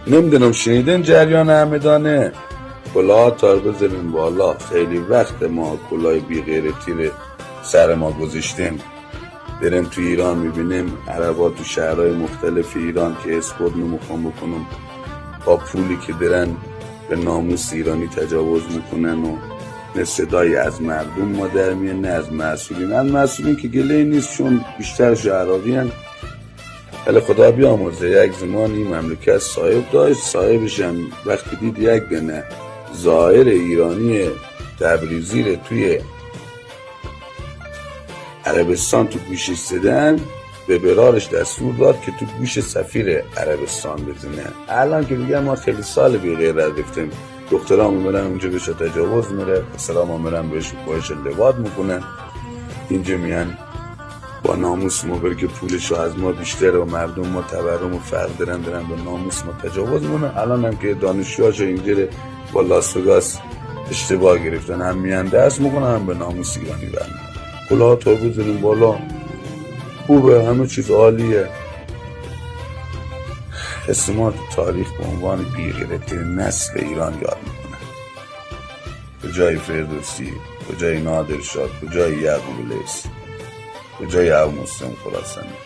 نمیدونم شنیدین جریان همدانه؟ کلاه تار بذارین بالا. خیلی وقت ما کلاه بی غیرتی رو سر ما گذاشتیم. بریم تو ایران میبینیم عربا تو شهرهای مختلف ایران که اسپورت نمیخوام بکنم با پولی که درن به ناموس ایرانی تجاوز میکنن و نه صدایی از مردم ما در میان نه از مسئولین. از مسئولین که گله نیست چون بیشترش عراقی هن. ولی خدا بیامرزه یک زمان این مملکت صاحب داشت. صاحبش هم وقتی دید یک دنه ظاهر ایرانی تبریزی رو توی عربستان تو گوشش زدن، به برارش دستور داد که تو گوش سفیر عربستان بزنه. الان که دیگه ما خیلی سال بی غیرت رفتیم، دخترام میرن اونجا بهش تجاوز میره، پسرام میرن بهش باهاش لواط میکنن. اینجا میان با ناموس ما بر که پولشو از ما بیشتره و مردم ما تورم و فرق دارن به ناموس ما تجاوز میکنن. الان هم که دانشجوهاش اینجا با لاس وگاس اشتباه گرفتن، هم میان درس میکنن هم به ناموس ایرانی برمیدن. کلاه تا بزنیم بالا، خوبه، همه چیز عالیه. اسم تاریخ به عنوان بی‌غیرت‌ترین نسل ایران یاد میکنه. کجای فردوسی، کجای نادرشاه، کجای یعقوب لیث، کجای ابو مسلم خراسانی.